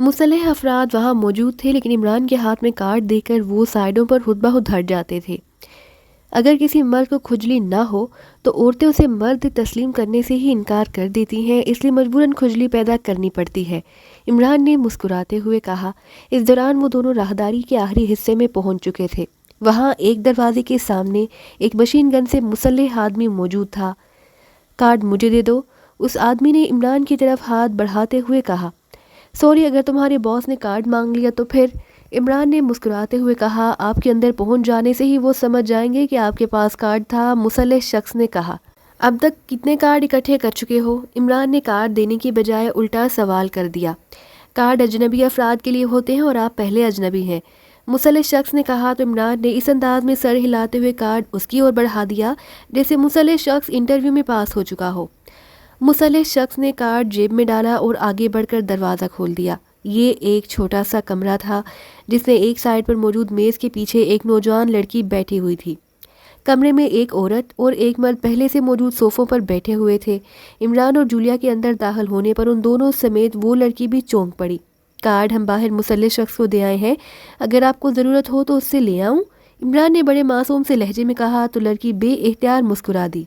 مسلح افراد وہاں موجود تھے، لیکن عمران کے ہاتھ میں کارڈ دیکھ کر وہ سائڈوں پر خود بخود ہٹ جاتے تھے۔ اگر کسی مرد کو کھجلی نہ ہو تو عورتیں اسے مرد تسلیم کرنے سے ہی انکار کر دیتی ہیں، اس لیے مجبوراً کھجلی پیدا کرنی پڑتی ہے، عمران نے مسکراتے ہوئے کہا۔ اس دوران وہ دونوں راہداری کے آخری حصے میں پہنچ چکے تھے۔ وہاں ایک دروازے کے سامنے ایک مشین گن سے مسلح آدمی موجود تھا۔ کارڈ مجھے دے دو، اس آدمی نے عمران کی طرف ہاتھ بڑھاتے ہوئے کہا۔ سوری، اگر تمہارے باس نے کارڈ مانگ لیا تو پھر؟ عمران نے مسکراتے ہوئے کہا۔ آپ کے اندر پہنچ جانے سے ہی وہ سمجھ جائیں گے کہ آپ کے پاس کارڈ تھا، مسلح شخص نے کہا۔ اب تک کتنے کارڈ اکٹھے کر چکے ہو؟ عمران نے کارڈ دینے کی بجائے الٹا سوال کر دیا۔ کارڈ اجنبی افراد کے لیے ہوتے ہیں اور آپ پہلے اجنبی ہیں، مسلح شخص نے کہا تو عمران نے اس انداز میں سر ہلاتے ہوئے کارڈ اس کی اور بڑھا دیا جیسے مسلح شخص انٹرویو میں پاس ہو چکا ہو۔ مسلح شخص نے کارڈ جیب میں ڈالا اور آگے بڑھ کر دروازہ کھول دیا۔ یہ ایک چھوٹا سا کمرہ تھا جس میں ایک سائڈ پر موجود میز کے پیچھے ایک نوجوان لڑکی بیٹھی ہوئی تھی۔ کمرے میں ایک عورت اور ایک مرد پہلے سے موجود صوفوں پر بیٹھے ہوئے تھے۔ عمران اور جولیا کے اندر داخل ہونے پر ان دونوں سمیت وہ لڑکی بھی چونک پڑی۔ کارڈ ہم باہر مسلح شخص کو دے آئے ہیں، اگر آپ کو ضرورت ہو تو اس سے لے آؤں، عمران نے بڑے معصوم سے لہجے میں کہا تو لڑکی بے اختیار مسکرا دی۔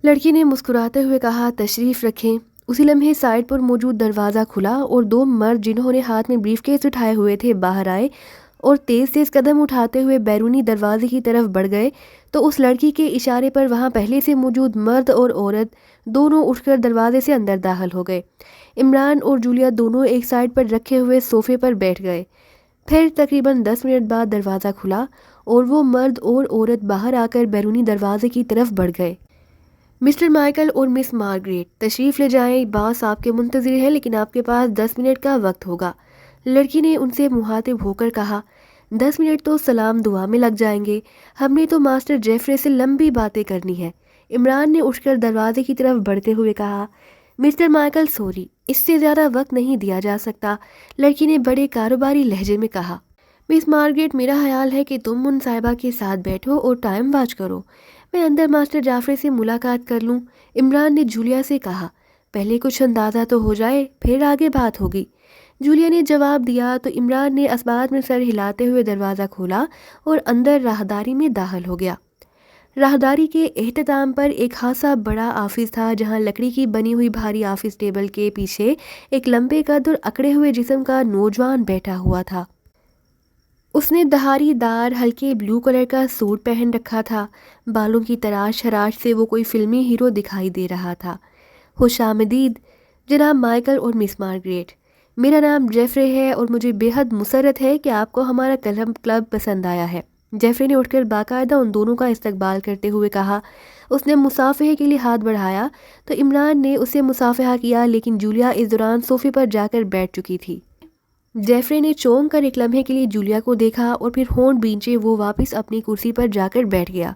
لڑکی نے مسکراتے ہوئے کہا تشریف رکھیں۔ اسی لمحے سائڈ پر موجود دروازہ کھلا اور دو مرد جنہوں نے ہاتھ میں بریف کیس اٹھائے ہوئے تھے باہر آئے اور تیز تیز قدم اٹھاتے ہوئے بیرونی دروازے کی طرف بڑھ گئے تو اس لڑکی کے اشارے پر وہاں پہلے سے موجود مرد اور عورت دونوں اٹھ کر دروازے سے اندر داخل ہو گئے۔ عمران اور جولیا دونوں ایک سائڈ پر رکھے ہوئے صوفے پر بیٹھ گئے۔ پھر تقریباً 10 منٹ بعد دروازہ کھلا اور وہ مرد اور عورت باہر آ کر بیرونی دروازے کی طرف بڑھ گئے۔ مسٹر مائیکل اور مس مارگریٹ تشریف لے جائیں، باس آپ کے منتظر ہیں، لیکن آپ کے پاس 10 منٹ کا وقت ہوگا، لڑکی نے ان سے مخاطب ہو کر کہا۔ 10 منٹ تو سلام دعا میں لگ جائیں گے، ہم نے تو ماسٹر جیفرے سے لمبی باتیں کرنی ہے، عمران نے اٹھ کر دروازے کی طرف بڑھتے ہوئے کہا۔ مسٹر مائیکل سوری، اس سے زیادہ وقت نہیں دیا جا سکتا، لڑکی نے بڑے کاروباری لہجے میں کہا۔ مس مارگریٹ، میرا خیال ہے کہ تم ان صاحبہ کے ساتھ بیٹھو اور ٹائم واچ کرو، میں اندر ماسٹر جعفری سے ملاقات کر لوں، عمران نے جولیا سے کہا۔ پہلے کچھ اندازہ تو ہو جائے، پھر آگے بات ہوگی، جولیا نے جواب دیا تو عمران نے اسبات میں سر ہلاتے ہوئے دروازہ کھولا اور اندر راہداری میں داخل ہو گیا۔ راہداری کے اختتام پر ایک خاصا بڑا آفس تھا جہاں لکڑی کی بنی ہوئی بھاری آفس ٹیبل کے پیچھے ایک لمبے قد اور اکڑے ہوئے جسم کا نوجوان بیٹھا ہوا تھا۔ اس نے دھاری دار ہلکے بلو کلر کا سوٹ پہن رکھا تھا، بالوں کی تراش خراش سے وہ کوئی فلمی ہیرو دکھائی دے رہا تھا۔ خوش آمدید جناب مائیکل اور مس مارگریٹ، میرا نام جیفرے ہے اور مجھے بے حد مسرت ہے کہ آپ کو ہمارا کلب پسند آیا ہے، جیفرے نے اٹھ کر باقاعدہ ان دونوں کا استقبال کرتے ہوئے کہا۔ اس نے مصافحے کے لیے ہاتھ بڑھایا تو عمران نے اسے مصافحہ کیا، لیکن جولیا اس دوران صوفے پر جا کر بیٹھ چکی تھی۔ جیفرے نے چونک کر ایک لمحے کے لیے جولیا کو دیکھا اور پھر ہونٹ بھینچے وہ واپس اپنی کرسی پر جا کر بیٹھ گیا۔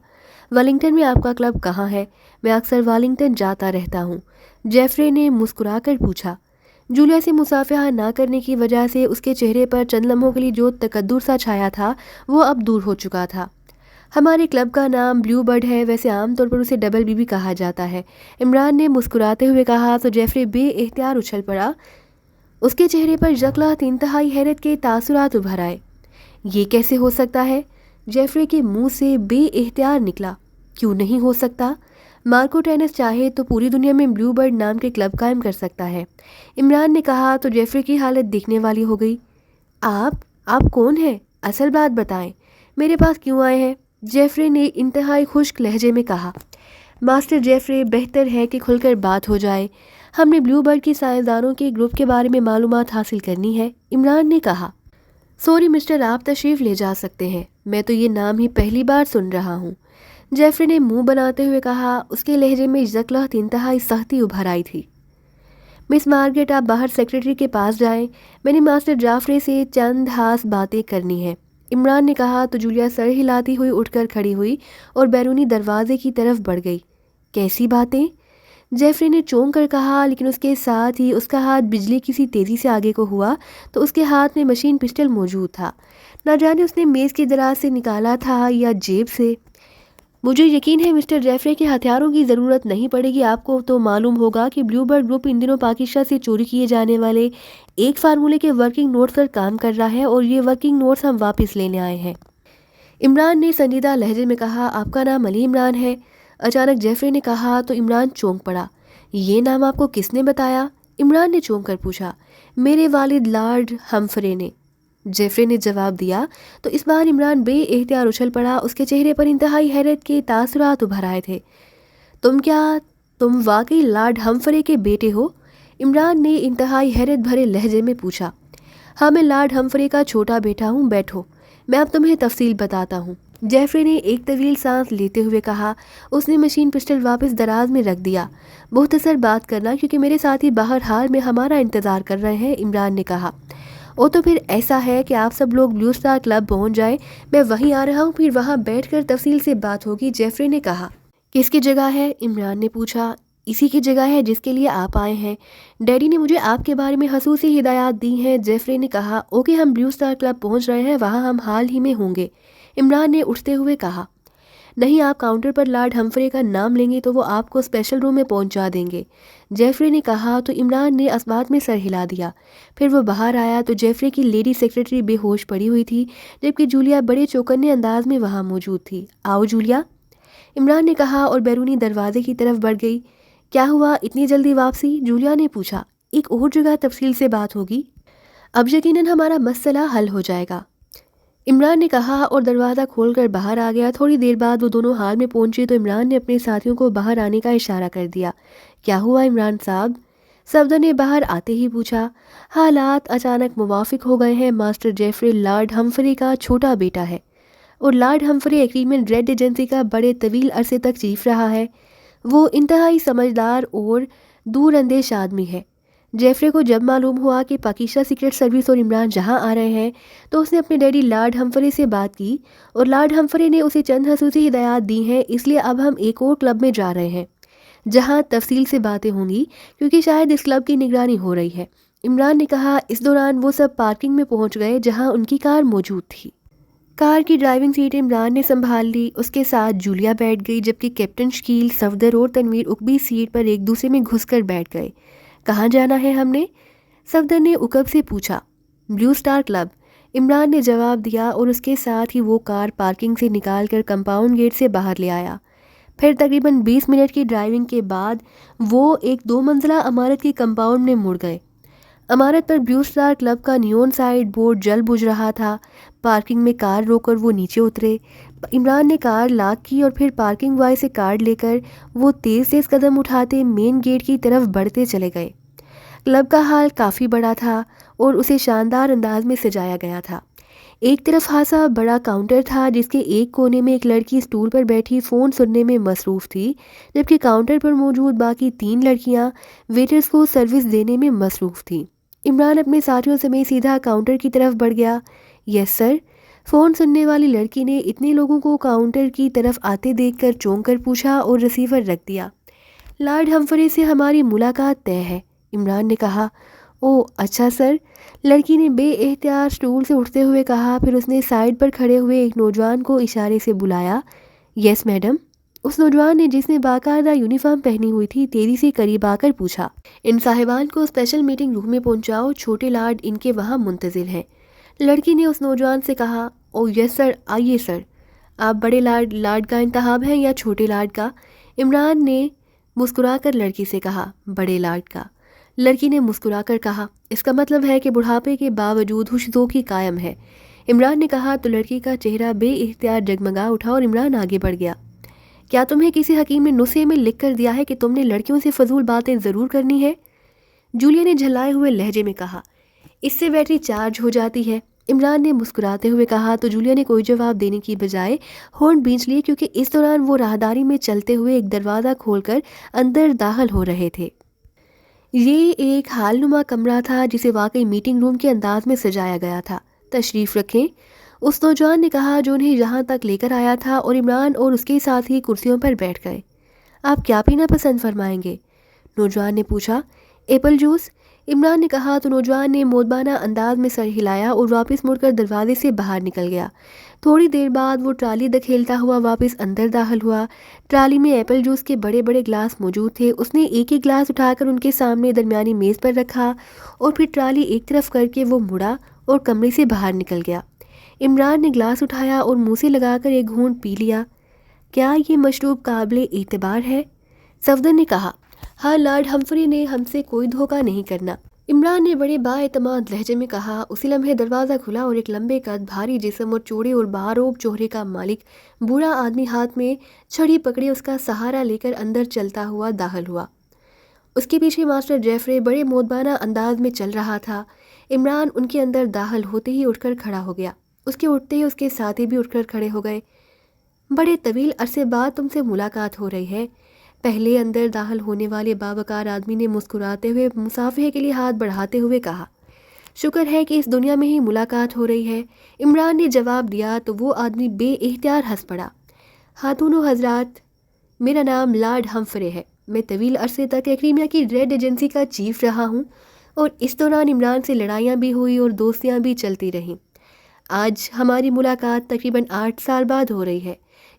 ویلنگٹن میں آپ کا کلب کہاں ہے؟ میں اکثر ویلنگٹن جاتا رہتا ہوں، جیفرے نے مسکرا کر پوچھا۔ جولیا سے مصافحہ نہ کرنے کی وجہ سے اس کے چہرے پر چند لمحوں کے لیے جو تکدر سا چھایا تھا وہ اب دور ہو چکا تھا۔ ہمارے کلب کا نام بلیو برڈ ہے، ویسے عام طور پر اسے ڈبل بی بھی کہا جاتا ہے، عمران نے مسکراتے ہوئے کہا تو جیفرے بے اختیار اچھل پڑا۔ اس کے چہرے پر یکلخت انتہائی حیرت کے تاثرات ابھر آئے۔ یہ کیسے ہو سکتا ہے؟ جیفرے کے منہ سے بے اختیار نکلا۔ کیوں نہیں ہو سکتا؟ مارکو ٹینس چاہے تو پوری دنیا میں بلیو برڈ نام کے کلب قائم کر سکتا ہے، عمران نے کہا تو جیفرے کی حالت دیکھنے والی ہو گئی۔ آپ کون ہیں؟ اصل بات بتائیں، میرے پاس کیوں آئے ہیں؟ جیفرے نے انتہائی خشک لہجے میں کہا۔ ماسٹر جیفرے، بہتر ہے کہ کھل کر بات ہو جائے، ہم نے بلیو برڈ کی سائنسدانوں کے گروپ کے بارے میں معلومات حاصل کرنی ہے، عمران نے کہا۔ سوری مسٹر، آپ تشریف لے جا سکتے ہیں، میں تو یہ نام ہی پہلی بار سن رہا ہوں، جیفرے نے منہ بناتے ہوئے کہا۔ اس کے لہجے میں یکلخت انتہائی سختی ابھر آئی تھی۔ مس مارگریٹ، آپ باہر سیکرٹری کے پاس جائیں، میں نے ماسٹر جعفری سے چند خاص باتیں کرنی ہیں، عمران نے کہا تو جولیا سر ہلاتی ہوئی اٹھ کر کھڑی ہوئی اور بیرونی دروازے کی طرف بڑھ گئی۔ کیسی باتیں؟ جیفرے نے چونک کر کہا، لیکن اس کے ساتھ ہی اس کا ہاتھ بجلی کی سی تیزی سے آگے کو ہوا تو اس کے ہاتھ میں مشین پسٹل موجود تھا، نہ جانے اس نے میز کی دراز سے نکالا تھا یا جیب سے۔ مجھے یقین ہے مسٹر جیفری کے ہتھیاروں کی ضرورت نہیں پڑے گی. آپ کو تو معلوم ہوگا کہ بلیو برڈ گروپ ان دنوں پاکستان سے چوری کیے جانے والے ایک فارمولے کے ورکنگ نوٹس پر کام کر رہا ہے اور یہ ورکنگ نوٹس ہم واپس لینے آئے ہیں. عمران نے سنجیدہ لہجے میں کہا. آپ کا نام علی عمران ہے؟ اچانک جیفری نے کہا تو عمران چونک پڑا. یہ نام آپ کو کس نے بتایا؟ عمران نے چونک کر پوچھا. میرے والد لارڈ ہمفرے نے، جیفری نے جواب دیا. تو اس بار عمران بے اختیار اچھل پڑا. اس کے چہرے پر انتہائی حیرت کے تاثرات ابھر آئے تھے. تم واقعی لارڈ ہمفرے کے بیٹے ہو؟ عمران نے انتہائی حیرت بھرے لہجے میں پوچھا. ہاں، میں لارڈ ہمفرے کا چھوٹا بیٹا ہوں. بیٹھو، میں اب تمہیں تفصیل بتاتا ہوں. جیفری نے ایک طویل سانس لیتے ہوئے کہا. اس نے مشین پسٹل واپس دراز میں رکھ دیا. مختصر بات کرنا کیونکہ میرے ساتھی باہر حال میں ہمارا انتظار کر رہے ہیں. عمران نے کہا. او تو پھر ایسا ہے کہ آپ سب لوگ بلیو اسٹار کلب پہنچ جائیں. میں وہیں آ رہا ہوں، پھر وہاں بیٹھ کر تفصیل سے بات ہوگی. جیفری نے کہا. کس کی جگہ ہے؟ عمران نے پوچھا. اسی کی جگہ ہے جس کے لیے آپ آئے ہیں. ڈیڈی نے مجھے آپ کے بارے میں خصوصی ہدایات دی ہیں. جیفری نے کہا. اوکے، ہم بلیو اسٹار کلب پہنچ رہے ہیں، وہاں ہم حال ہی میں ہوں گے. عمران نے اٹھتے ہوئے کہا. نہیں، آپ کاؤنٹر پر لارڈ ہمفرے کا نام لیں گے تو وہ آپ کو اسپیشل روم میں پہنچا دیں گے. جیفری نے کہا. تو عمران نے اس بات میں سر ہلا دیا. پھر وہ باہر آیا تو جیفری کی لیڈی سیکرٹری بے ہوش پڑی ہوئی تھی، جبکہ جولیا بڑے چوکنے انداز میں وہاں موجود تھی. آؤ جولیا، عمران نے کہا اور بیرونی دروازے کی طرف بڑھ گئی. کیا ہوا، اتنی جلدی واپسی؟ جولیا نے پوچھا. ایک اور جگہ تفصیل سے بات ہوگی. اب یقیناً ہمارا مسئلہ حل ہو جائے گا، عمران نے کہا اور دروازہ کھول کر باہر آ گیا. تھوڑی دیر بعد وہ دونوں ہال میں پہنچے تو عمران نے اپنے ساتھیوں کو باہر آنے کا اشارہ کر دیا. کیا ہوا عمران صاحب؟ صفدر نے باہر آتے ہی پوچھا. حالات اچانک موافق ہو گئے ہیں. ماسٹر جیفری لارڈ ہمفرے کا چھوٹا بیٹا ہے اور لارڈ ہمفرے ایگریمنٹ ریڈ ایجنسی کا بڑے طویل عرصے تک چیف رہا ہے. وہ انتہائی سمجھدار اور دور اندیش آدمی ہے. جیفری کو جب معلوم ہوا کہ پاکستان سیکرٹ سروس اور عمران جہاں آ رہے ہیں تو اس نے اپنے ڈیڈی لارڈ ہمفرے سے بات کی اور لارڈ ہمفرے نے اسے چند خصوصی ہدایات دی ہیں. اس لیے اب ہم ایک اور کلب میں جا رہے ہیں جہاں تفصیل سے باتیں ہوں گی، کیونکہ شاید اس کلب کی نگرانی ہو رہی ہے. عمران نے کہا. اس دوران وہ سب پارکنگ میں پہنچ گئے جہاں ان کی کار موجود تھی. کار کی ڈرائیونگ سیٹ عمران نے سنبھال لی. اس کے ساتھ جولیا بیٹھ گئی، جبکہ کیپٹن شکیل، صفدر اور تنویر عقبی سیٹ پر ایک دوسرے میں گھس کر بیٹھ گئے. کہاں جانا ہے ہم نے؟ صفدر نے عقب سے پوچھا. بلیو اسٹار کلب، عمران نے جواب دیا اور اس کے ساتھ ہی وہ کار پارکنگ سے نکال کر کمپاؤنڈ گیٹ سے باہر لے آیا. پھر تقریباً 20 منٹ کی ڈرائیونگ کے بعد وہ ایک 2 منزلہ عمارت کی کمپاؤنڈ میں مڑ گئے. عمارت پر بلیو اسٹار کلب کا نیون سائڈ بورڈ جل بجھ رہا تھا. پارکنگ میں کار روک کر وہ نیچے اترے. عمران نے کار لاک کی اور پھر پارکنگ بوائے سے کارڈ لے کر وہ تیز تیز قدم اٹھاتے مین گیٹ کی طرف بڑھتے چلے گئے. کلب کا ہال کافی بڑا تھا اور اسے شاندار انداز میں سجایا گیا تھا. ایک طرف خاصا بڑا کاؤنٹر تھا جس کے ایک کونے میں ایک لڑکی اسٹول پر بیٹھی فون سننے میں مصروف تھی، جبکہ کاؤنٹر پر موجود باقی 3 لڑکیاں ویٹرز کو سروس دینے میں مصروف تھیں. عمران اپنے ساتھیوں سمیت سیدھا کاؤنٹر کی طرف بڑھ گیا. یس سر، فون سننے والی لڑکی نے اتنے لوگوں کو کاؤنٹر کی طرف آتے دیکھ کر چونک کر پوچھا اور ریسیور رکھ دیا. لارڈ ہمفرے سے ہماری ملاقات طے ہے، عمران نے کہا. او اچھا سر، لڑکی نے بے اختیار اسٹول سے اٹھتے ہوئے کہا. پھر اس نے سائڈ پر کھڑے ہوئے ایک نوجوان کو اشارے سے بلایا. یس میڈم، اس نوجوان نے جس نے باقاعدہ یونیفارم پہنی ہوئی تھی تیزی سے قریب آ کر پوچھا. ان صاحبان کو اسپیشل میٹنگ روم میں پہنچاؤ، چھوٹے لارڈ ان کے وہاں منتظر ہیں. لڑکی نے اس نوجوان سے کہا. او یس سر، آئیے سر. آپ بڑے لارڈ کا انتخاب ہیں یا چھوٹے لارڈ کا؟ عمران نے مسکرا کر لڑکی سے کہا. بڑے لارڈ کا. لڑکی نے مسکرا کر کہا. اس کا مطلب ہے کہ بڑھاپے کے باوجود ہوشذوقی قائم ہے، عمران نے کہا. تو لڑکی کا چہرہ بے اختیار جگمگا اٹھا اور عمران آگے بڑھ گیا. کیا تمہیں کسی حکیم نے نسخے میں لکھ کر دیا ہے کہ تم نے لڑکیوں سے فضول باتیں ضرور کرنی ہے؟ جولیا نے جھلائے ہوئے لہجے میں کہا. اس سے بیٹری چارج ہو جاتی ہے، عمران نے مسکراتے ہوئے کہا. تو جولیا نے کوئی جواب دینے کی بجائے ہورن بھینچ لیے، کیونکہ اس دوران وہ راہداری میں چلتے ہوئے ایک دروازہ کھول کر اندر داخل ہو رہے تھے. یہ ایک حال نما کمرہ تھا جسے واقعی میٹنگ روم کے انداز میں سجایا گیا تھا. تشریف رکھیں، اس نوجوان نے کہا جو انہیں یہاں تک لے کر آیا تھا، اور عمران اور اس کے ساتھی کرسیوں پر بیٹھ گئے. آپ کیا پینا پسند فرمائیں گے؟ نوجوان نے پوچھا. ایپل جوس، عمران نے کہا. تو نوجوان نے مودبانہ انداز میں سر ہلایا اور واپس مڑ کر دروازے سے باہر نکل گیا. تھوڑی دیر بعد وہ ٹرالی دھکیلتا ہوا واپس اندر داخل ہوا۔ ٹرالی میں ایپل جوس کے بڑے بڑے گلاس موجود تھے۔ اس نے ایک ایک گلاس اٹھا کر ان کے سامنے درمیانی میز پر رکھا اور پھر ٹرالی ایک طرف کر کے وہ مڑا اور کمرے سے باہر نکل گیا۔ عمران نے گلاس اٹھایا اور منہ سے لگا کر ایک گھونٹ پی لیا۔ کیا یہ مشروب قابل اعتبار ہے؟ صفدر نے کہا۔ ہاں لارڈ ہمفری نے ہم سے کوئی دھوکہ نہیں کرنا، عمران نے بڑے با اعتماد لہجے میں کہا۔ اسی لمحے دروازہ کھلا اور ایک لمبے قد، بھاری جسم اور چوڑے اور باروب چہرے کا مالک بوڑھا آدمی ہاتھ میں چھڑی پکڑے اس کا سہارا لے کر اندر چلتا ہوا داخل ہوا۔ اس کے پیچھے ماسٹر جیفری بڑے مودبانہ انداز میں چل رہا تھا۔ عمران ان کے اندر داخل ہوتے ہی اٹھ کر کھڑا ہو گیا۔ اس کے اٹھتے ہی اس کے ساتھی بھی اٹھ کر کھڑے ہو گئے۔ بڑے طویل عرصے بعد تم سے ملاقات ہو رہی ہے، پہلے اندر داخل ہونے والے باوقار آدمی نے مسکراتے ہوئے مصافحے کے لیے ہاتھ بڑھاتے ہوئے کہا۔ شکر ہے کہ اس دنیا میں ہی ملاقات ہو رہی ہے، عمران نے جواب دیا تو وہ آدمی بے اختیار ہنس پڑا۔ خاتون و حضرات، میرا نام لارڈ ہمفرے ہے، میں طویل عرصے تک ایکریمیا کی ریڈ ایجنسی کا چیف رہا ہوں اور اس دوران عمران سے لڑائیاں بھی ہوئی اور دوستیاں بھی چلتی رہیں۔ آج ہماری ملاقات تقریباً 8 سال بعد ہو رہی ہے۔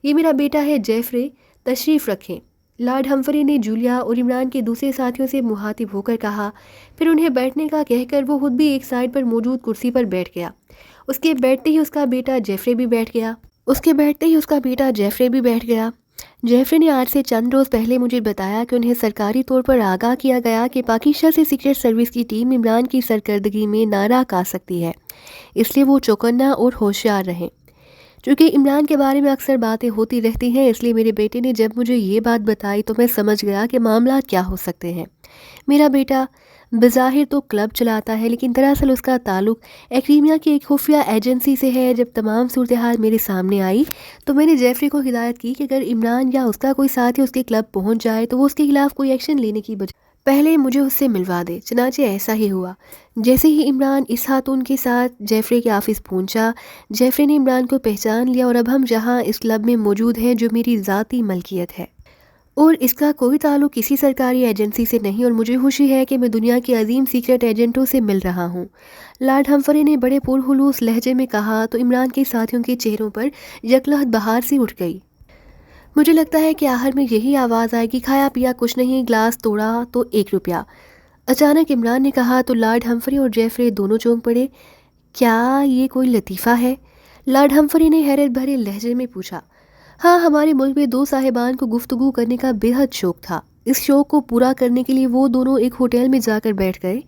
یہ میرا بیٹا ہے جیفری، تشریف رکھیں۔ لارڈ ہمفری نے جولیا اور عمران کے دوسرے ساتھیوں سے مخاطب ہو کر کہا، پھر انہیں بیٹھنے کا کہہ کر وہ خود بھی ایک سائڈ پر موجود کرسی پر بیٹھ گیا۔ اس کے بیٹھتے ہی اس کا بیٹا جیفری بھی بیٹھ گیا۔ جیفری نے آج سے چند روز پہلے مجھے بتایا کہ انہیں سرکاری طور پر آگاہ کیا گیا کہ پاکستان سے سیکرٹ سروس کی ٹیم عمران کی سرکردگی میں ناراض آ سکتی ہے، اس لیے وہ چوکنا اور ہوشیار رہیں۔ چونکہ عمران کے بارے میں اکثر باتیں ہوتی رہتی ہیں، اس لیے میرے بیٹے نے جب مجھے یہ بات بتائی تو میں سمجھ گیا کہ معاملات کیا ہو سکتے ہیں۔ میرا بیٹا بظاہر تو کلب چلاتا ہے، لیکن دراصل اس کا تعلق ایکریمیا کی ایک خفیہ ایجنسی سے ہے۔ جب تمام صورتحال میرے سامنے آئی تو میں نے جیفری کو ہدایت کی کہ اگر عمران یا اس کا کوئی ساتھی اس کے کلب پہنچ جائے تو وہ اس کے خلاف کوئی ایکشن لینے کی بجائے پہلے مجھے اس سے ملوا دے۔ چنانچہ ایسا ہی ہوا۔ جیسے ہی عمران اس خاتون کے ساتھ جیفری کے آفس پہنچا، جیفری نے عمران کو پہچان لیا اور اب ہم جہاں اس کلب میں موجود ہیں جو میری ذاتی ملکیت ہے اور اس کا کوئی تعلق کسی سرکاری ایجنسی سے نہیں، اور مجھے خوشی ہے کہ میں دنیا کے عظیم سیکرٹ ایجنٹوں سے مل رہا ہوں، لارڈ ہمفری نے بڑے پرخلوص لہجے میں کہا تو عمران کے ساتھیوں کے چہروں پر یکلہت بہار سی اٹھ گئی۔ مجھے لگتا ہے کہ آخر میں یہی آواز آئے گی، کھایا پیا کچھ نہیں، گلاس توڑا تو 1 روپیہ، اچانک عمران نے کہا تو لارڈ ہمفری اور جیفری دونوں چونک پڑے۔ کیا یہ کوئی لطیفہ ہے؟ لارڈ ہمفری نے حیرت بھرے لہجے میں پوچھا۔ ہاں، ہمارے ملک میں 2 صاحبان کو گفتگو کرنے کا بے حد شوق تھا۔ اس شوق کو پورا کرنے کے لیے وہ دونوں ایک ہوٹل میں جا کر بیٹھ گئے۔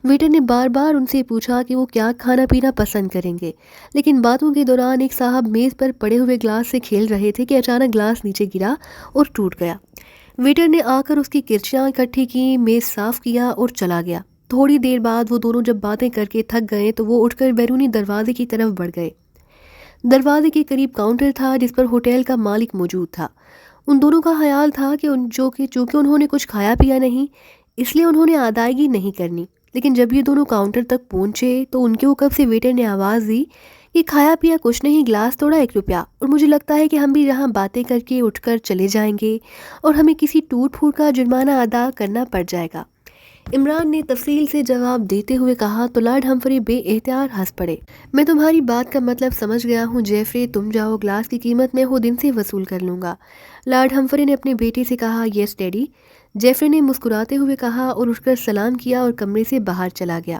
ویٹر نے بار بار ان سے پوچھا کہ وہ کیا کھانا پینا پسند کریں گے، لیکن باتوں کے دوران ایک صاحب میز پر پڑے ہوئے گلاس سے کھیل رہے تھے کہ اچانک گلاس نیچے گرا اور ٹوٹ گیا۔ ویٹر نے آ کر اس کی کرچیاں اکٹھی کی، میز صاف کیا اور چلا گیا۔ تھوڑی دیر بعد وہ دونوں جب باتیں کر کے تھک گئے تو وہ اٹھ کر بیرونی دروازے کی طرف بڑھ گئے۔ دروازے کے قریب کاؤنٹر تھا جس پر ہوٹل کا مالک موجود تھا۔ ان دونوں کا خیال تھا کہ چونکہ انہوں نے کچھ کھایا پیا نہیں، اس لیے انہوں نے ادائیگی نہیں کرنی، لیکن جب یہ دونوں کاؤنٹر تک پہنچے تو ان کے اوقف سے ویٹر نے آواز دی کہ کھایا پیا کچھ نہیں، گلاس توڑا 1 روپیہ، اور مجھے لگتا ہے کہ ہم بھی یہاں باتیں کر کے اٹھ کر چلے جائیں گے اور ہمیں کسی ٹوٹ پھوٹ کا جرمانہ ادا کرنا پڑ جائے گا۔ عمران نے تفصیل سے جواب دیتے ہوئے کہا تو لارڈ ہمفری بے اختیار ہنس پڑے۔ میں تمہاری بات کا مطلب سمجھ گیا ہوں جیفری، تم جاؤ، گلاس کی قیمت میں خود ان سے وصول کر لوں گا، لارڈ ہمفری نے اپنے بیٹے سے کہا۔ یس ڈیڈی، جیفری نے مسکراتے ہوئے کہا اور اٹھ کر سلام کیا اور کمرے سے باہر چلا گیا۔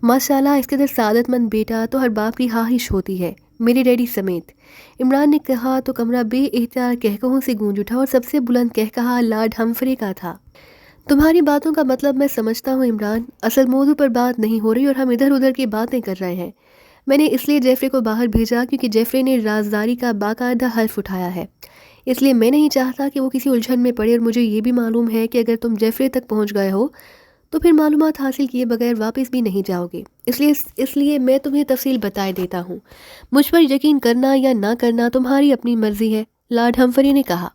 ماشاءاللہ، اس قدر سعادت مند بیٹا تو ہر باپ کی خواہش ہوتی ہے، میرے ڈیڈی سمیت، عمران نے کہا تو کمرہ بے اختیار کہکہوں سے گونج اٹھا اور سب سے بلند کہکہا لارڈ ہمفری کا تھا۔ تمہاری باتوں کا مطلب میں سمجھتا ہوں عمران، اصل موضوع پر بات نہیں ہو رہی اور ہم ادھر ادھر کی باتیں کر رہے ہیں۔ میں نے اس لیے جیفری کو باہر بھیجا کیونکہ جیفری نے رازداری کا باقاعدہ حلف اٹھایا ہے، اس لیے میں نہیں چاہتا کہ وہ کسی الجھن میں پڑے، اور مجھے یہ بھی معلوم ہے کہ اگر تم جیفری تک پہنچ گئے ہو تو پھر معلومات حاصل کیے بغیر واپس بھی نہیں جاؤ گے، اس لیے میں تمہیں تفصیل بتائے دیتا ہوں۔ مجھ پر یقین کرنا یا نہ کرنا تمہاری اپنی مرضی ہے، لارڈ ہمفری نے کہا۔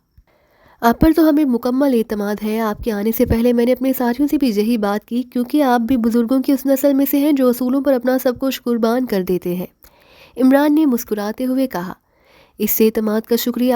آپ پر تو ہمیں مکمل اعتماد ہے۔ آپ کے آنے سے پہلے میں نے اپنے ساتھیوں سے بھی یہی بات کی، کیونکہ آپ بھی بزرگوں کی اس نسل میں سے ہیں جو اصولوں پر اپنا سب کچھ قربان کر دیتے ہیں، عمران نے مسکراتے ہوئے کہا۔ اس اعتماد کا شکریہ،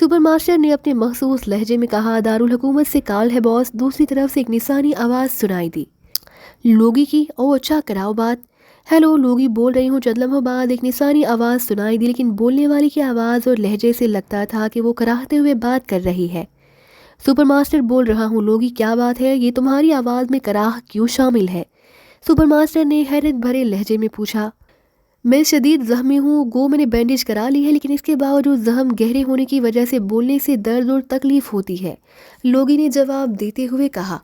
سپر ماسٹر نے اپنے مخصوص لہجے میں کہا۔ دارالحکومت سے کال ہے باس۔ دوسری طرف سے ایک نسانی آواز سنائی دی، لوگی کی؟ او اچھا، کراؤ بات۔ ہیلو، لوگی بول رہی ہوں، چند لمحوں بعد ایک نسانی آواز سنائی دی، لیکن بولنے والی کی آواز اور لہجے سے لگتا تھا کہ وہ کراہتے ہوئے بات کر رہی ہے۔ سپر ماسٹر بول رہا ہوں لوگی، کیا بات ہے؟ یہ تمہاری آواز میں کراہ کیوں شامل ہے؟ سپر ماسٹر نے حیرت بھرے لہجے میں پوچھا۔ میں شدید زخمی ہوں، گو میں نے بینڈیج کرا لی ہے، لیکن اس کے باوجود زخم گہرے ہونے کی وجہ سے بولنے سے درد اور تکلیف ہوتی ہے، لوگی نے جواب دیتے ہوئے کہا۔